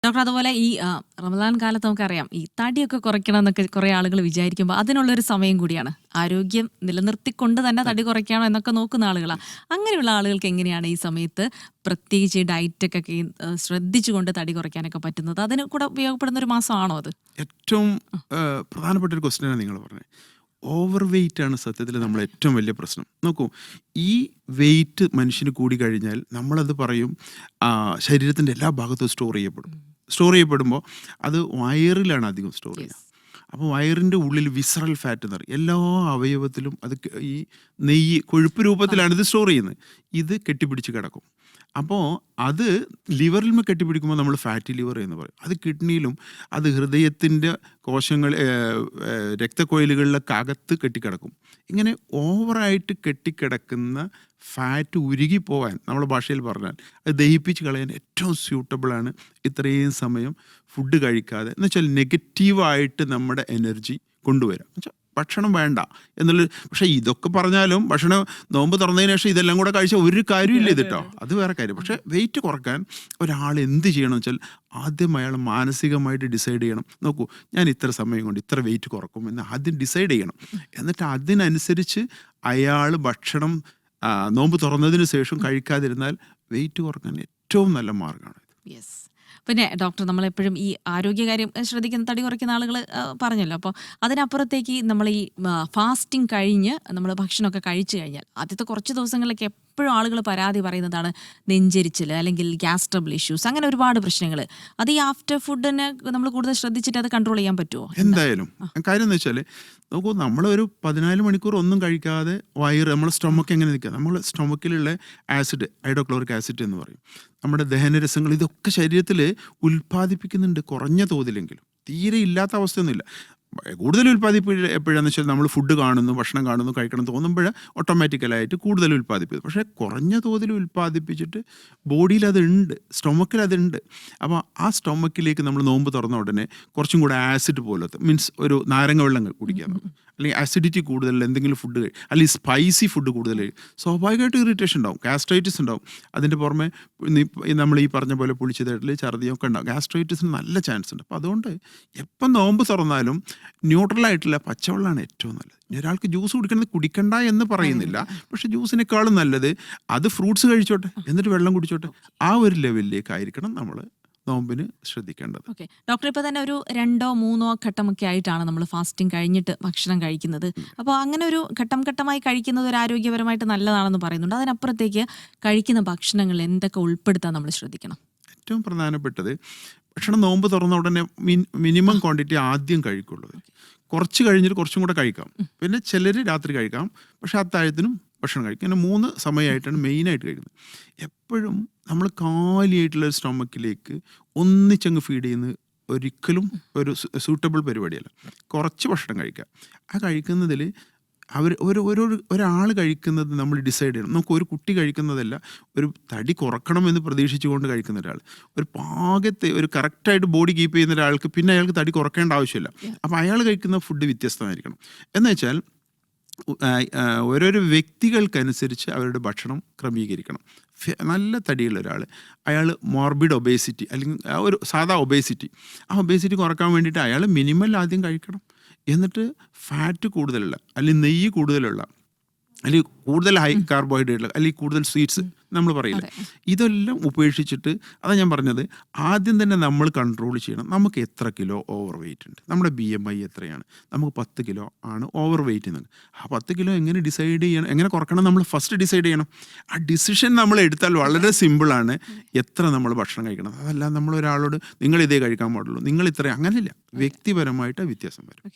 Doctor അതുപോലെ ഈ റമദാൻ കാലത്ത് നമുക്കറിയാം ഈ തടിയൊക്കെ കുറയ്ക്കണം എന്നൊക്കെ കുറേ ആളുകൾ വിചാരിക്കുമ്പോൾ അതിനുള്ളൊരു സമയം കൂടിയാണ്. ആരോഗ്യം നിലനിർത്തിക്കൊണ്ട് തന്നെ തടി കുറയ്ക്കണോ എന്നൊക്കെ നോക്കുന്ന ആളുകളാണ്. അങ്ങനെയുള്ള ആളുകൾക്ക് എങ്ങനെയാണ് ഈ സമയത്ത് പ്രത്യേകിച്ച് ഡയറ്റൊക്കെ ശ്രദ്ധിച്ചുകൊണ്ട് തടി കുറയ്ക്കാനൊക്കെ പറ്റുന്നത്? അതിന് കൂടെ ഉപയോഗപ്പെടുന്ന ഒരു മാസമാണോ അത്? ഏറ്റവും പ്രധാനപ്പെട്ട ഒരു ക്വസ്റ്റ്യനാണ് നിങ്ങൾ പറഞ്ഞത്. ഓവർ വെയ്റ്റ് ആണ് സത്യത്തിൽ നമ്മൾ ഏറ്റവും വലിയ പ്രശ്നം. നോക്കൂ, ഈ വെയ്റ്റ് മനുഷ്യന് കൂടി കഴിഞ്ഞാൽ നമ്മളത് പറയും ശരീരത്തിൻ്റെ എല്ലാ ഭാഗത്തും സ്റ്റോർ ചെയ്യപ്പെടുമ്പോൾ അത് വയറിലാണ് അധികം സ്റ്റോർ ചെയ്യുക. അപ്പോൾ വയറിൻ്റെ ഉള്ളിൽ വിസറൽ ഫാറ്റ് എന്ന് പറയും. എല്ലാ അവയവത്തിലും അത് ഈ നെയ്യ് കൊഴുപ്പ് രൂപത്തിലാണ് ഇത് സ്റ്റോർ ചെയ്യുന്നത്. ഇത് കെട്ടിപ്പിടിച്ച് കിടക്കും. അപ്പോൾ അത് ലിവറിൽ കെട്ടിപ്പിടിക്കുമ്പോൾ നമ്മൾ ഫാറ്റി ലിവർ എന്ന് പറയും. അത് കിഡ്നിയിലും അത് ഹൃദയത്തിൻ്റെ കോശങ്ങൾ രക്തക്കൊഴലുകളിലൊക്കെ അകത്ത് കെട്ടിക്കിടക്കും. ഇങ്ങനെ ഓവറായിട്ട് കെട്ടിക്കിടക്കുന്ന ഫാറ്റ് ഉരുകിപ്പോകാൻ നമ്മുടെ ഭാഷയിൽ പറഞ്ഞാൽ അത് ദഹിപ്പിച്ച് കളയാൻ ഏറ്റവും സ്യൂട്ടബിളാണ് ഇത്രയും സമയം ഫുഡ് കഴിക്കാതെ, എന്ന് വെച്ചാൽ നെഗറ്റീവായിട്ട് നമ്മുടെ എനർജി കൊണ്ടുവരാം. എന്നുവെച്ചാൽ ഭക്ഷണം വേണ്ട എന്നുള്ളത്. പക്ഷേ ഇതൊക്കെ പറഞ്ഞാലും ഭക്ഷണം നോമ്പ് തുറന്നതിന് ശേഷം ഇതെല്ലാം കൂടെ കഴിച്ചാൽ ഒരു കാര്യമില്ല ഇതിട്ടോ, അത് വേറെ കാര്യം. പക്ഷേ വെയിറ്റ് കുറയ്ക്കാൻ ഒരാൾ എന്ത് ചെയ്യണമെന്ന് വെച്ചാൽ ആദ്യം അയാൾ മാനസികമായിട്ട് ഡിസൈഡ് ചെയ്യണം. നോക്കൂ, ഞാൻ ഇത്ര സമയം കൊണ്ട് ഇത്ര വെയിറ്റ് കുറക്കും എന്ന് ആദ്യം ഡിസൈഡ് ചെയ്യണം. എന്നിട്ട് അതിനനുസരിച്ച് അയാൾ ഭക്ഷണം നോമ്പ് തുറന്നതിന് ശേഷം കഴിക്കാതിരുന്നാൽ വെയിറ്റ് കുറക്കാൻ ഏറ്റവും നല്ല മാർഗ്ഗമാണ്. യെസ്. പിന്നെ ഡോക്ടർ, നമ്മളെപ്പോഴും ഈ ആരോഗ്യകാര്യം ശ്രദ്ധിക്കുന്ന തടി കുറയ്ക്കുന്ന ആളുകൾ പറഞ്ഞല്ലോ. അപ്പോൾ അതിനപ്പുറത്തേക്ക് നമ്മൾ ഈ ഫാസ്റ്റിംഗ് കഴിഞ്ഞ് നമ്മൾ ഭക്ഷണമൊക്കെ കഴിച്ചു കഴിഞ്ഞാൽ ആദ്യത്തെ കുറച്ച് ദിവസങ്ങളിലൊക്കെ എപ്പോഴും ആളുകൾ പരാതി പറയുന്നതാണ് നെഞ്ചരിച്ചിൽ അല്ലെങ്കിൽ ഗ്യാസ് ട്രബിൾ ഇഷ്യൂസ്, അങ്ങനെ ഒരുപാട് പ്രശ്നങ്ങൾ. അത് ഈ ആഫ്റ്റർ ഫുഡിനെ നമ്മൾ കൂടുതൽ ശ്രദ്ധിച്ചിട്ട് അത് കൺട്രോൾ ചെയ്യാൻ പറ്റുമോ? എന്തായാലും കാര്യം എന്ന് വെച്ചാൽ നോക്കൂ, നമ്മളൊരു 14 മണിക്കൂർ ഒന്നും കഴിക്കാതെ വയറ് നമ്മുടെ സ്റ്റൊമക്ക് എങ്ങനെ നിൽക്കുക, നമ്മൾ സ്റ്റൊമക്കിലുള്ള ആസിഡ് ഹൈഡ്രോക്ലോറിക് ആസിഡ് എന്ന് പറയും, നമ്മുടെ ദഹനരസങ്ങൾ ഇതൊക്കെ ശരീരത്തിൽ ഉൽപ്പാദിപ്പിക്കുന്നുണ്ട്. കുറഞ്ഞ തോതിലെങ്കിലും, തീരെ ഇല്ലാത്ത അവസ്ഥയൊന്നുമില്ല. കൂടുതൽ ഉൽപ്പാദിപ്പിക്കുക എപ്പോഴാണെന്ന് വെച്ചാൽ നമ്മൾ ഫുഡ് കാണുന്നു, ഭക്ഷണം കാണുന്നു, കഴിക്കണം തോന്നുമ്പോൾ ഓട്ടോമാറ്റിക്കലായിട്ട് കൂടുതൽ ഉൽപ്പാദിപ്പിക്കും. പക്ഷേ കുറഞ്ഞ തോതിൽ ഉൽപ്പാദിപ്പിച്ചിട്ട് ബോഡിയിൽ അതുണ്ട്, സ്റ്റൊമക്കിൽ അതുണ്ട്. അപ്പോൾ ആ സ്റ്റൊമക്കിലേക്ക് നമ്മൾ നോമ്പ് തുറന്ന ഉടനെ കുറച്ചും കൂടെ ആസിഡ് പോലത്തെ മീൻസ് ഒരു നാരങ്ങ വെള്ളം കുടിക്കാൻ, അല്ലെങ്കിൽ ആസിഡിറ്റി കൂടുതലുള്ള എന്തെങ്കിലും ഫുഡ് അല്ലെങ്കിൽ സ്പൈസി ഫുഡ് കൂടുതൽ സ്വാഭാവികമായിട്ട് ഇറിറ്റേഷൻ ഉണ്ടാവും, ഗാസ്ട്രൈറ്റിസ് ഉണ്ടാവും. അതിൻ്റെ പുറമെ നമ്മൾ ഈ പറഞ്ഞ പോലെ പുളിച്ചതായിട്ടിൽ ഛർദിയൊക്കെ ഉണ്ടാവും. ഗാസ്ട്രൈറ്റിസിന് നല്ല ചാൻസ് ഉണ്ട്. അപ്പോൾ അതുകൊണ്ട് എപ്പം നോമ്പ് തുറന്നാലും ന്യൂട്രലായിട്ടുള്ള പച്ചവെള്ളമാണ് ഏറ്റവും നല്ലത്. ഒരാൾക്ക് ജ്യൂസ് കുടിക്കണ്ട എന്ന് പറയുന്നില്ല, പക്ഷെ ജ്യൂസിനേക്കാളും നല്ലത് അത് ഫ്രൂട്ട്സ് കഴിച്ചോട്ടെ, എന്നിട്ട് വെള്ളം കുടിച്ചോട്ടെ. ആ ഒരു ലെവലിലേക്കായിരിക്കണം നമ്മൾ നോമ്പിന് ശ്രദ്ധിക്കേണ്ടത്. ഓക്കെ ഡോക്ടർ, ഇപ്പോൾ തന്നെ ഒരു 2-3 ഘട്ടമൊക്കെ ആയിട്ടാണ് നമ്മൾ ഫാസ്റ്റിംഗ് കഴിഞ്ഞിട്ട് ഭക്ഷണം കഴിക്കുന്നത്. അപ്പോൾ അങ്ങനെ ഒരു ഘട്ടമായി കഴിക്കുന്നത് ഒരു ആരോഗ്യപരമായിട്ട് നല്ലതാണെന്ന് പറയുന്നുണ്ട്. അതിനപ്പുറത്തേക്ക് കഴിക്കുന്ന ഭക്ഷണങ്ങൾ എന്തൊക്കെ ഉൾപ്പെടുത്താൻ നമ്മൾ ശ്രദ്ധിക്കണം? ഏറ്റവും പ്രധാനപ്പെട്ടത് ഭക്ഷണം നോമ്പ് തുറന്ന ഉടനെ മിനിമം ക്വാണ്ടിറ്റി ആദ്യം കഴിക്കുള്ളൂ. കുറച്ച് കഴിഞ്ഞിട്ട് കുറച്ചും കൂടെ കഴിക്കാം. പിന്നെ ചിലർ രാത്രി കഴിക്കാം, പക്ഷെ അത്താഴത്തിനും ഭക്ഷണം കഴിക്കും. അങ്ങനെ 3 സമയമായിട്ടാണ് മെയിനായിട്ട് കഴിക്കുന്നത്. എപ്പോഴും നമ്മൾ കാലിയായിട്ടുള്ള ഒരു സ്റ്റൊമക്കിലേക്ക് ഒന്നിച്ചങ്ങ് ഫീഡ് ചെയ്യുന്നത് ഒരിക്കലും ഒരു സൂട്ടബിൾ പരിപാടിയല്ല. കുറച്ച് ഭക്ഷണം കഴിക്കുക. ആ കഴിക്കുന്നതിൽ ഒരാൾ കഴിക്കുന്നത് നമ്മൾ ഡിസൈഡ് ചെയ്യണം. നമുക്ക് ഒരു കുട്ടി കഴിക്കുന്നതല്ല, ഒരു തടി കുറക്കണമെന്ന് പ്രതീക്ഷിച്ചുകൊണ്ട് കഴിക്കുന്ന ഒരാൾ, ഒരു പാകത്തെ ഒരു കറക്റ്റായിട്ട് ബോഡി കീപ്പ് ചെയ്യുന്ന ഒരാൾക്ക് പിന്നെ അയാൾക്ക് തടി കുറക്കേണ്ട ആവശ്യമില്ല. അപ്പോൾ അയാൾ കഴിക്കുന്ന ഫുഡ് വ്യത്യസ്തമായിരിക്കണം. എന്ന് വെച്ചാൽ ഓരോരോ വ്യക്തികൾക്കനുസരിച്ച് അവരുടെ ഭക്ഷണം ക്രമീകരിക്കണം. നല്ല തടിയുള്ള ഒരാൾ, അയാൾ മോർബിഡ് ഒബേസിറ്റി അല്ലെങ്കിൽ ഒരു സാധാ ഒബേസിറ്റി, ആ ഒബേസിറ്റി കുറക്കാൻ വേണ്ടിയിട്ട് അയാൾ മിനിമൽ ആദ്യം കഴിക്കണം. എന്നിട്ട് ഫാറ്റ് കൂടുതലുള്ള അല്ലെങ്കിൽ നെയ്യ് കൂടുതലുള്ള അല്ലെങ്കിൽ കൂടുതൽ ഹൈ കാർബോഹൈഡ്രേറ്റ് അല്ലെങ്കിൽ കൂടുതൽ സ്വീറ്റ്സ് നമ്മൾ പറയില്ല, ഇതെല്ലാം ഉപേക്ഷിച്ചിട്ട്, അതാണ് ഞാൻ പറഞ്ഞത്, ആദ്യം തന്നെ നമ്മൾ കൺട്രോൾ ചെയ്യണം. നമുക്ക് എത്ര കിലോ ഓവർ വെയിറ്റ് ഉണ്ട്, നമ്മുടെ BMI എത്രയാണ്, നമുക്ക് 10 കിലോ ആണ് ഓവർ വെയിറ്റ് എന്നത്. ആ 10 കിലോ എങ്ങനെ ഡിസൈഡ് ചെയ്യണം, എങ്ങനെ കുറക്കണം, നമ്മൾ ഫസ്റ്റ് ഡിസൈഡ് ചെയ്യണം. ആ ഡിസിഷൻ നമ്മൾ എടുത്താൽ വളരെ സിമ്പിളാണ്. എത്ര നമ്മൾ ഭക്ഷണം കഴിക്കണം, അതല്ല നമ്മൾ ഒരാളോട് നിങ്ങൾ ഇതേ കഴിക്കാൻ പാടുള്ളൂ, നിങ്ങൾ ഇത്രയും, അങ്ങനെയില്ല. വ്യക്തിപരമായിട്ട് വ്യത്യാസം വരും.